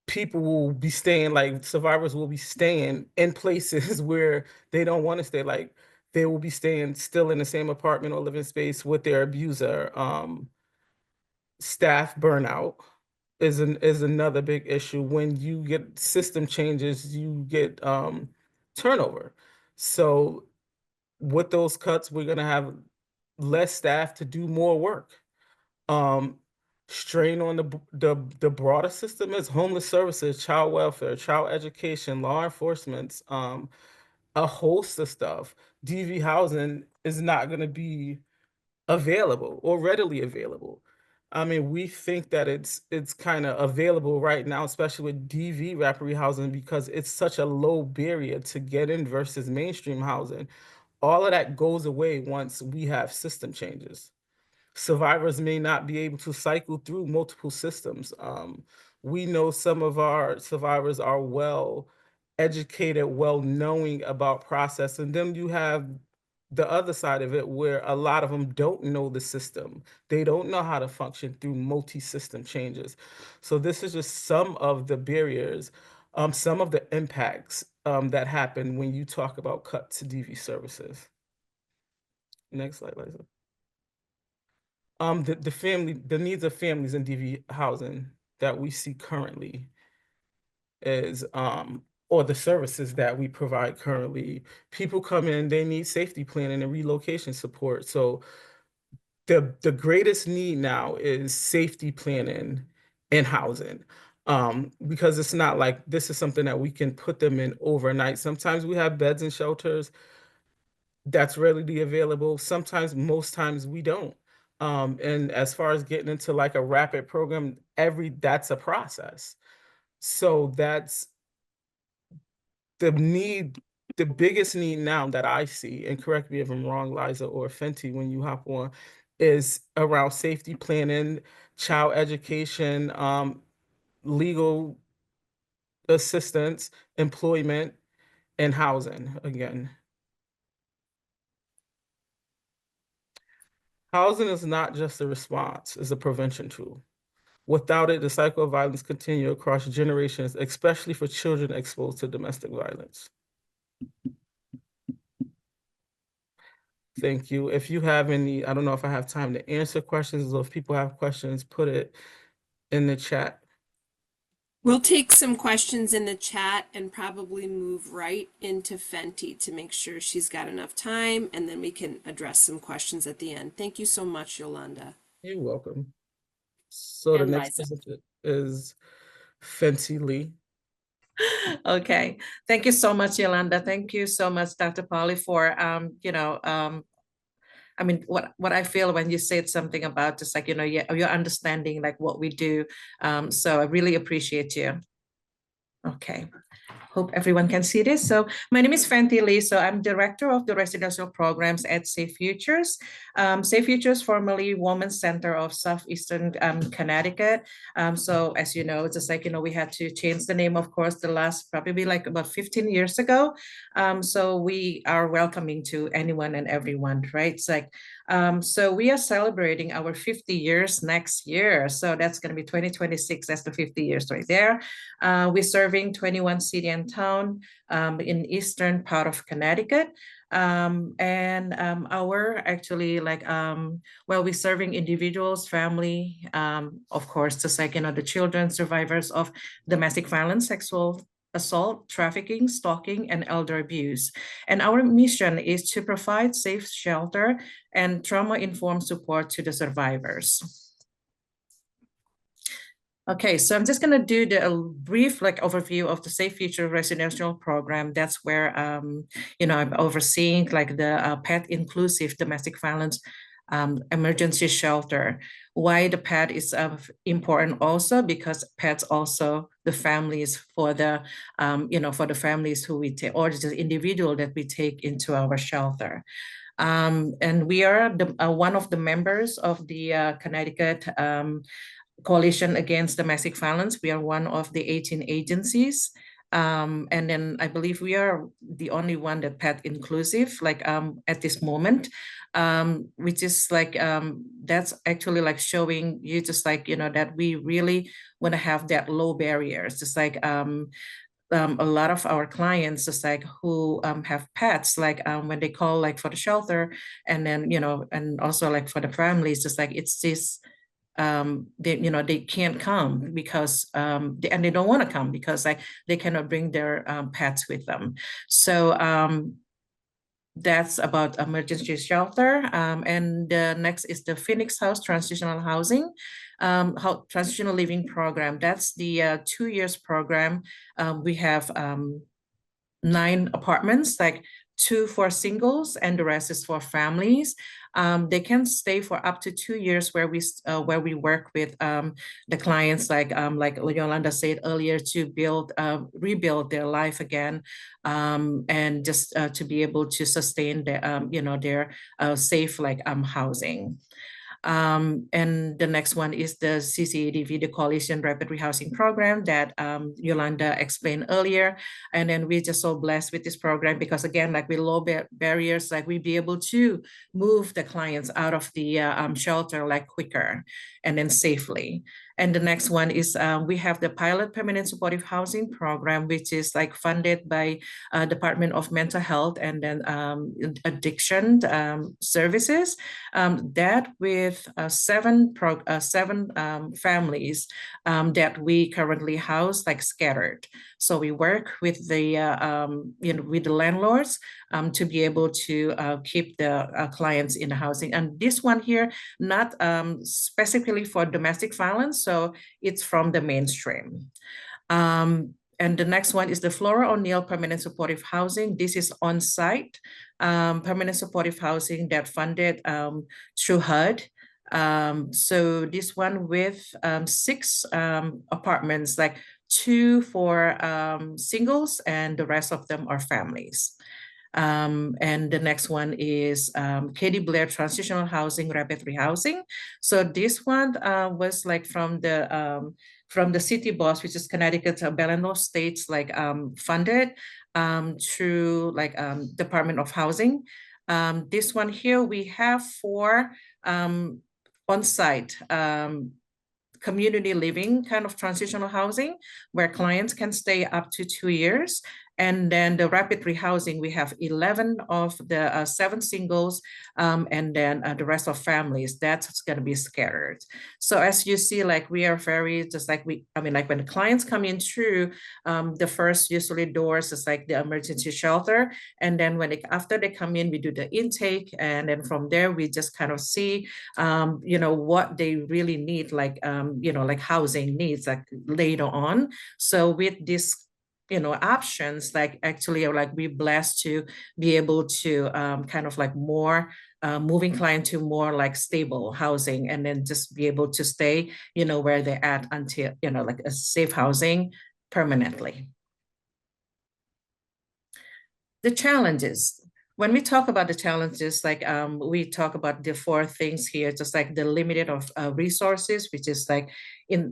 People will be staying, like survivors will be staying in places where they don't want to stay. Like they will be staying still in the same apartment or living space with their abuser. Staff burnout is another big issue. When you get system changes, you get turnover. So with those cuts, we're gonna have less staff to do more work. Um, Strain on the broader system is homeless services, child welfare, child education, law enforcement, a host of stuff. DV housing is not gonna be available or readily available. I mean, we think that it's kind of available right now, especially with DV rapid housing, because it's such a low barrier to get in versus mainstream housing. All of that goes away once we have system changes. Survivors may not be able to cycle through multiple systems. We know some of our survivors are well educated, well knowing about process, and then you have the other side of it where a lot of them don't know the system. They don't know how to function through multi-system changes. So this is just some of the barriers, some of the impacts that happen when you talk about cut to DV services. Next slide, Liza. The needs of families in DV housing that we see currently is or the services that we provide currently. People come in, they need safety planning and relocation support. So the greatest need now is safety planning and housing. Because it's not like this is something that we can put them in overnight. Sometimes we have beds and shelters that's readily available. Sometimes, most times we don't. And as far as getting into like a rapid program, that's a process. So that's the need, the biggest need now that I see, and correct me if I'm wrong, Liza or Fenty, when you hop on, is around safety planning, child education, legal assistance, employment, and housing again. Housing is not just a response, it's a prevention tool. Without it, the cycle of violence continues across generations, especially for children exposed to domestic violence. Thank you. If you have any, I don't know if I have time to answer questions, or if people have questions, put it in the chat. We'll take some questions in the chat and probably move right into Fenty to make sure she's got enough time, and then we can address some questions at the end. Thank you so much, Yolanda. You're welcome. So the And next Liza. person is Fenty Lee. Okay, thank you so much, Yolanda. Thank you so much, Dr. Polly, for I mean, what I feel when you said something about just like, your understanding like what we do. So I really appreciate you. Okay. Hope everyone can see this. So my name is Fenty Lee. So I'm director of the residential programs at Safe Futures. Safe Futures, formerly Women's Center of Southeastern Connecticut. So as you know, just like, we had to change the name, of course, the last probably like about 15 years ago. So we are welcoming to anyone and everyone, right? It's like, so we are celebrating our 50 years next year. So that's going to be 2026. That's the 50 years right there. We're serving 21 city and town in eastern part of Connecticut. Our actually like, well, we're serving individuals, family, of course, just like, the children survivors of domestic violence, sexual assault, trafficking, stalking, and elder abuse. And our mission is to provide safe shelter and trauma-informed support to the survivors. Okay, so I'm just going to do a brief like overview of the Safe Future residential program. That's where, I'm overseeing like the pet inclusive domestic violence emergency shelter. Why the pet is important also because pets also the families for the, for the families who we take or the individual that we take into our shelter. And we are one of the members of the Connecticut Coalition Against Domestic Violence. We are one of the 18 agencies And then I believe we are the only one that pet inclusive, like at this moment, which is like, that's actually like showing you just like, you know, that we really want to have that low barriers, just like a lot of our clients just like who have pets, like when they call like for the shelter, and then, you know, and also like for the families, just like it's this they, you know, they can't come because and they don't want to come because like they cannot bring their pets with them. So that's about emergency shelter. And the next is the Phoenix House Transitional Housing, Transitional Living Program. That's the 2 years program. We have 9 apartments, like 2 for singles and the rest is for families. They can stay for up to 2 years where we work with the clients, like Yolanda said earlier, to rebuild their life again, and just to be able to sustain their you know, their safe like housing. And the next one is the CCADV, the Coalition Rapid Rehousing Program that Yolanda explained earlier. And then we're just so blessed with this program because again, like with low barriers, like we be able to move the clients out of the shelter like quicker and then safely. And the next one is we have the Pilot Permanent Supportive Housing Program, which is like funded by Department of Mental Health and then Addiction Services. That with 7 families that we currently house like scattered. So we work with the you know, with the landlords to be able to keep the clients in the housing. And this one here, not specifically for domestic violence, so it's from the mainstream. And the next one is the Flora O'Neill Permanent Supportive Housing. This is on-site permanent supportive housing that funded through HUD. So this one with 6 apartments, like 2 for singles and the rest of them are families. And the next one is Katie Blair Transitional Housing Rapid Rehousing. So this one was like from the city boss, which is Connecticut, Bellinor States, like funded through like Department of Housing. This one here, we have 4 on-site community living kind of transitional housing where clients can stay up to 2 years. And then the rapid rehousing, we have 11 of the 7 singles, and then the rest of families, that's going to be scattered. So as you see, like we are very, just like like when the clients come in through, the first usually doors is like the emergency shelter. And then after they come in, we do the intake. And then from there, we just kind of see, you know, what they really need, like, you know, like housing needs like later on. So with this, you know, options, like actually like we're blessed to be able to kind of like more moving client to more like stable housing and then just be able to stay, you know, where they're at until, you know, like a safe housing permanently. The challenges. When we talk about the challenges, like we talk about the 4 things here, just like the limited of resources, which is like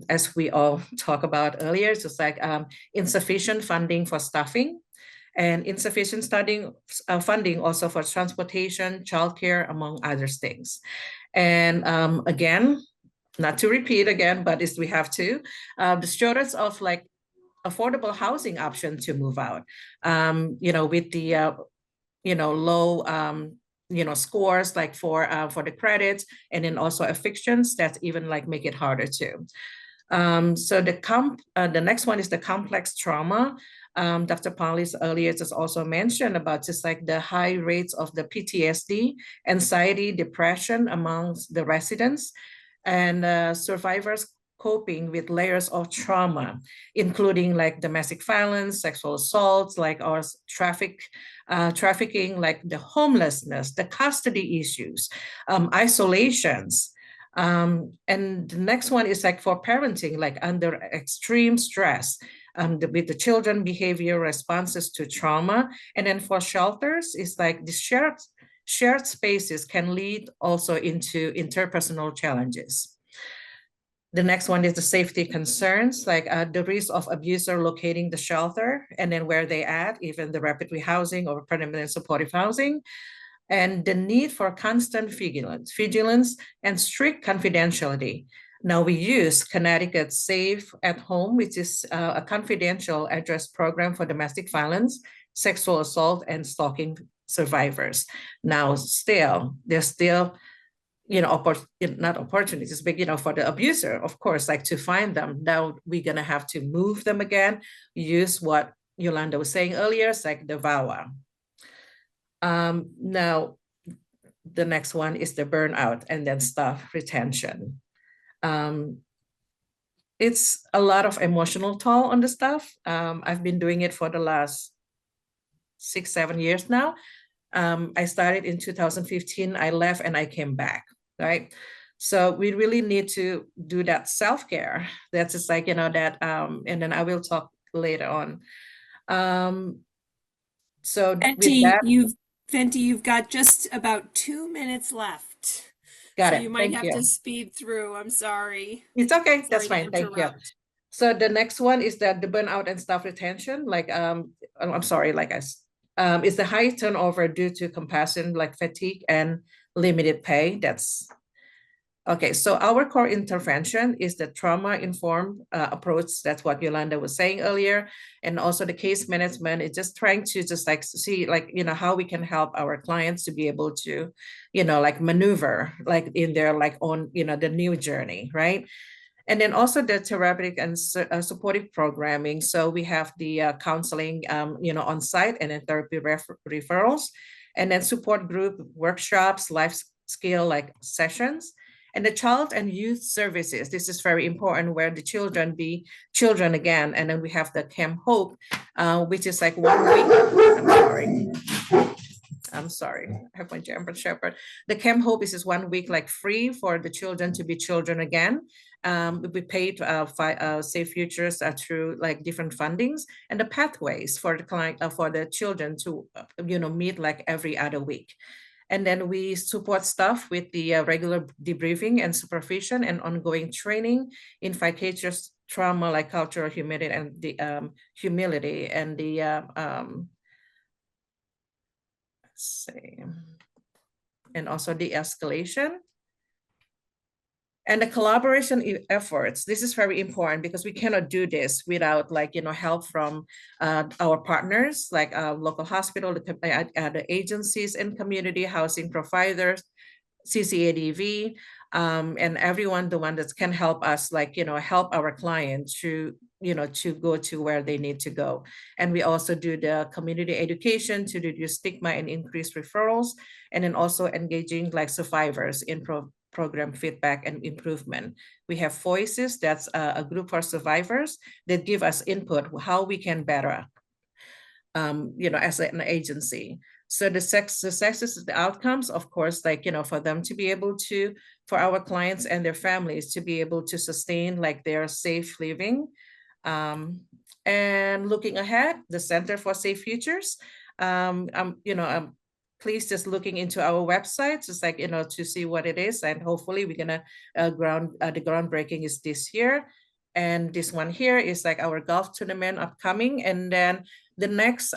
as we all talk about earlier, just like insufficient funding for staffing and insufficient funding also for transportation, childcare, among other things. And again, not to repeat again, but we have to, the shortage of like affordable housing option to move out, you know, with the you know, low, you know, scores like for the credits, and then also evictions that even like make it harder too. So the next one is the complex trauma. Dr. Polly's earlier just also mentioned about just like the high rates of the PTSD, anxiety, depression amongst the residents and survivors coping with layers of trauma, including like domestic violence, sexual assaults, like or trafficking, like the homelessness, the custody issues, isolations. And the next one is like for parenting, like under extreme stress, with the children behavior responses to trauma. And then for shelters, it's like the shared spaces can lead also into interpersonal challenges. The next one is the safety concerns, like the risk of abuser locating the shelter and then where they at, even the rapid rehousing or permanent supportive housing, and the need for constant vigilance and strict confidentiality. Now we use Connecticut Safe at Home, which is a confidential address program for domestic violence, sexual assault, and stalking survivors. Now there's still not opportunities, but for the abuser, of course, like to find them. Now we're gonna have to move them again, use what Yolanda was saying earlier, it's like the VAWA. Now, the next one is the burnout and then staff retention. It's a lot of emotional toll on the staff. I've been doing it for the last 6-7 years now. I started in 2015, I left and I came back, right? So we really need to do that self-care. That's just like, that, and then I will talk later on. So with that, Fenty, you've got just about 2 minutes left. got So it. you might Thank have you. to speed through. I'm sorry. It's okay. That's Sorry to fine. Thank you. interrupt. So the next one is the burnout and staff retention. Like, I'm sorry, it's the high turnover due to compassion, like fatigue and limited pay. That's okay. So our core intervention is the trauma-informed approach. That's what Yolanda was saying earlier. And also the case management is just trying to see how we can help our clients to be able to, maneuver in their own, the new journey, right? And then also the therapeutic and supportive programming. So we have the counseling, on site, and then therapy referrals, and then support group workshops, life skill sessions, and the child and youth services. This is very important, where the children be children again. And then we have the Camp Hope, which is 1 week. I'm sorry, I have my German Shepherd. The Camp Hope is 1 week free for the children to be children again. We paid Safe Futures through different fundings, and the pathways for the client for the children to meet every other week. And then we support staff with the regular debriefing and supervision and ongoing training in vicarious trauma, cultural humility and the humility and the let's see, and also de-escalation. And the collaboration efforts, this is very important because we cannot do this without help from our partners, like local hospital, the agencies and community housing providers, CCADV, and everyone, the one that can help us, help our clients to go to where they need to go. And we also do the community education to reduce stigma and increase referrals, and then also engaging survivors in program feedback and improvement. We have Voices, that's a group for survivors that give us input how we can better, as an agency. So the successes, the outcomes, of course, for them to be able to, for our clients and their families to be able to sustain their safe living. And looking ahead, the Center for Safe Futures, please just looking into our website, just to see what it is. And hopefully we're gonna the groundbreaking is this year. And this one here is our golf tournament upcoming. And then the next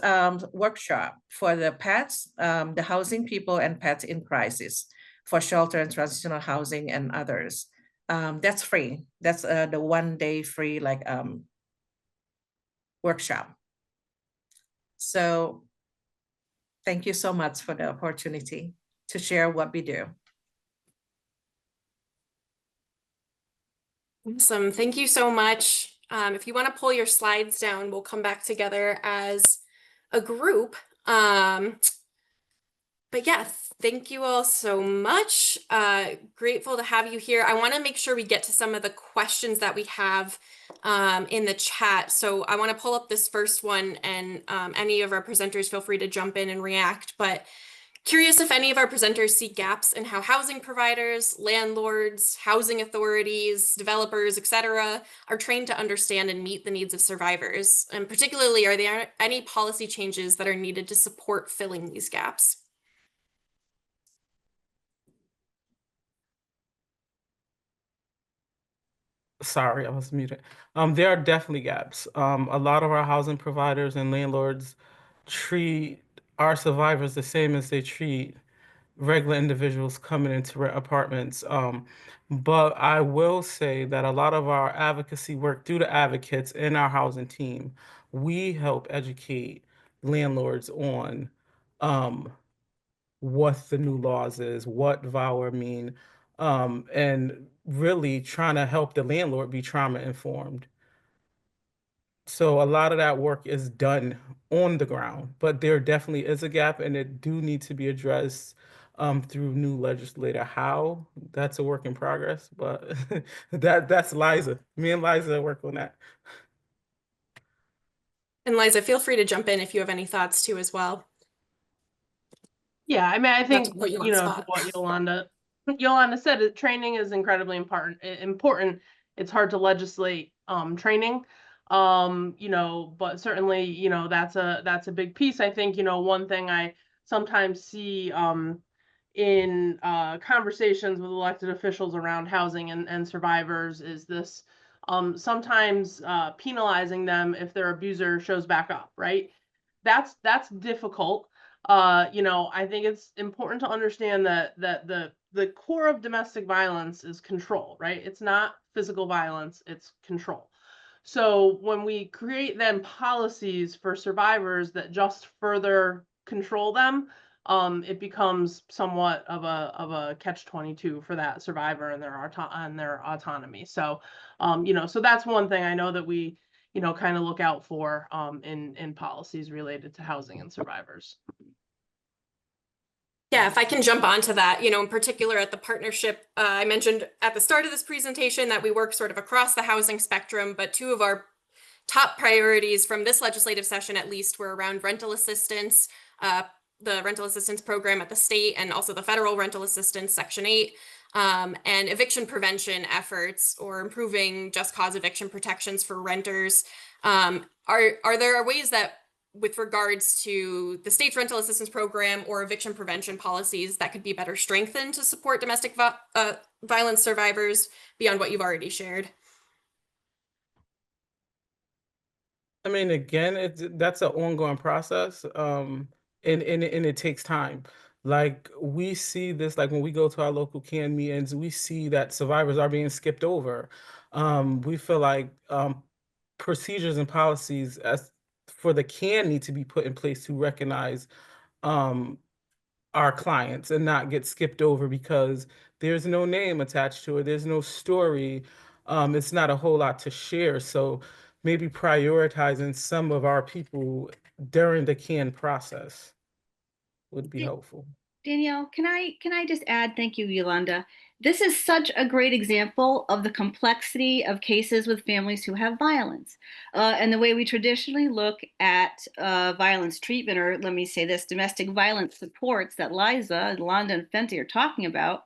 workshop for the pets, the housing people and pets in crisis for shelter and transitional housing and others. That's free. That's the 1 day free workshop. So thank you so much for the opportunity to share what we do. Awesome. Thank you so much. If you want to pull your slides down, we'll come back together as a group. But yeah, thank you all so much. Grateful to have you here. I want to make sure we get to some of the questions that we have in the chat. So I want to pull up this first one, and any of our presenters feel free to jump in and react. But curious if any of our presenters see gaps in how housing providers, landlords, housing authorities, developers, etc., are trained to understand and meet the needs of survivors. And particularly, are there any policy changes that are needed to support filling these gaps? Sorry, I was muted. There are definitely gaps. A lot of our housing providers and landlords treat our survivors the same as they treat regular individuals coming into rent apartments. But I will say that a lot of our advocacy work through the advocates in our housing team, we help educate landlords on um, what the new laws is, what VAWA mean, and really trying to help the landlord be trauma informed. So a lot of that work is done on the ground, but there definitely is a gap and it do need to be addressed through new legislator. How? That's a work in progress, but that's Liza. Me and Liza work on that. And Liza, feel free to jump in if you have any thoughts too as well. Yeah, I mean, I Not think, to put you on you the know, to spot. what Yolanda said, training is incredibly important. It's hard to legislate training. You know, but certainly, you know, that's a big piece. I think, you know, one thing I sometimes see in conversations with elected officials around housing and survivors is this sometimes penalizing them if their abuser shows back up, right? That's difficult. You know, I think it's important to understand that the core of domestic violence is control, right? It's not physical violence, it's control. So when we create then policies for survivors that just further control them, it becomes somewhat of a catch-22 for that survivor and their autonomy. So, you know, so that's one thing I know that we, you know, kind of look out for in policies related to housing and survivors. Yeah, if I can jump onto that, you know, in particular at the partnership, I mentioned at the start of this presentation that we work sort of across the housing spectrum, but two of our top priorities from this legislative session, at least, were around rental assistance, the rental assistance program at the state, and also the federal rental assistance, Section 8, and eviction prevention efforts or improving just cause eviction protections for renters. Are there ways that, with regards to the state's rental assistance program or eviction prevention policies, that could be better strengthened to support domestic violence survivors beyond what you've already shared? I mean, again, that's an ongoing process, and it takes time. Like we see this, like when we go to our local CAN meetings, we see that survivors are being skipped over. We feel like procedures and policies as for the CAN need to be put in place to recognize um, our clients and not get skipped over because there's no name attached to it. There's no story. It's not a whole lot to share. So maybe prioritizing some of our people during the CAN process would be helpful. Danielle, can I just add, thank you, Yolanda. This is such a great example of the complexity of cases with families who have violence. And the way we traditionally look at violence treatment, or let me say this, domestic violence supports that Liza, Yolanda, and Fenty are talking about,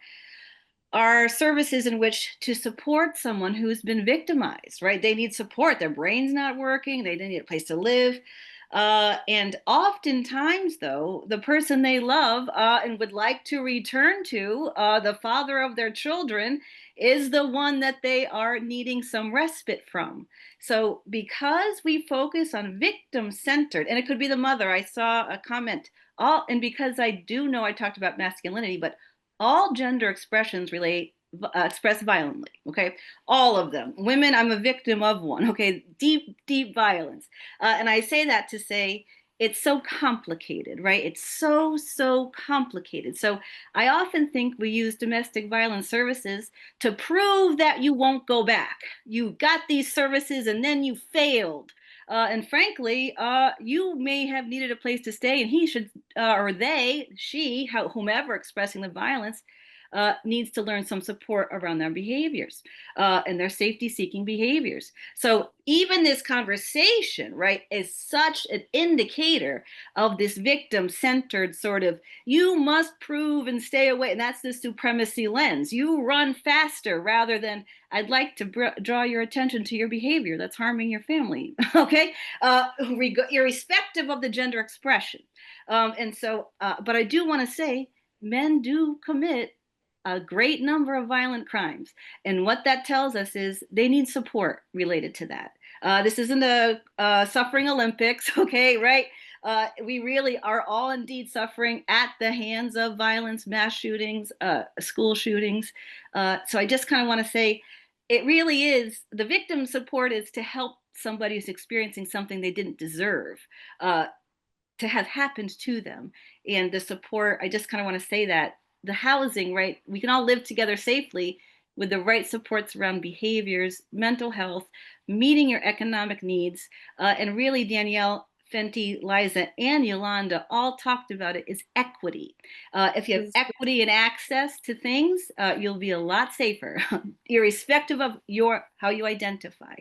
are services in which to support someone who's been victimized, right? They need support. Their brain's not working. They need a place to live. And oftentimes, though, the person they love and would like to return to, the father of their children, is the one that they are needing some respite from. So because we focus on victim-centered, and it could be the mother, I saw a comment, and because I do know I talked about masculinity, but all gender expressions express violently, okay? All of them. Women, I'm a victim of one, okay? Deep violence. And I say that to say it's so complicated, right? It's so complicated. So I often think we use domestic violence services to prove that you won't go back. You got these services and then you failed. And frankly, you may have needed a place to stay, and he should, or they, she, whomever expressing the violence, needs to learn some support around their behaviors and their safety-seeking behaviors. So even this conversation, right, is such an indicator of this victim-centered sort of, you must prove and stay away, and that's the supremacy lens. You run faster rather than, I'd like to draw your attention to your behavior that's harming your family, okay? Irrespective of the gender expression. But I do want to say, men do commit a great number of violent crimes. And what that tells us is they need support related to that. This isn't a suffering Olympics, okay, right? We really are all indeed suffering at the hands of violence, mass shootings, school shootings. So I just kind of want to say, it really is, the victim support is to help somebody who's experiencing something they didn't deserve to have happened to them. And the support, I just kind of want to say that the housing, right? We can all live together safely with the right supports around behaviors, mental health, meeting your economic needs. And really, Danielle, Fenty, Liza, and Yolanda all talked about it, is equity. If you have equity and access to things, you'll be a lot safer, irrespective of how you identify.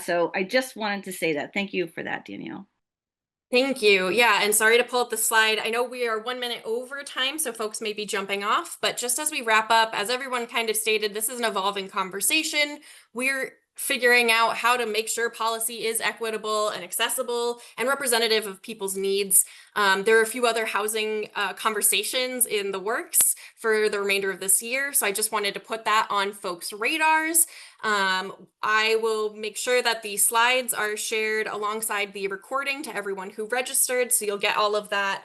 So I just wanted to say that. Thank you for that, Danielle. Thank you. Yeah, and sorry to pull up the slide. I know we are 1 minute over time, so folks may be jumping off, but just as we wrap up, as everyone kind of stated, this is an evolving conversation. We're figuring out how to make sure policy is equitable and accessible and representative of people's needs. There are a few other housing conversations in the works for the remainder of this year, so I just wanted to put that on folks' radars. I will make sure that the slides are shared alongside the recording to everyone who registered, so you'll get all of that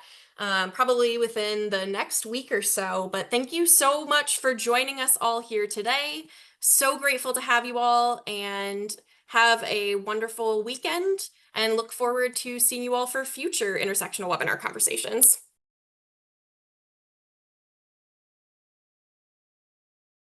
probably within the next week or so. But thank you so much for joining us all here today. So grateful to have you all, and have a wonderful weekend, and look forward to seeing you all for future intersectional webinar conversations.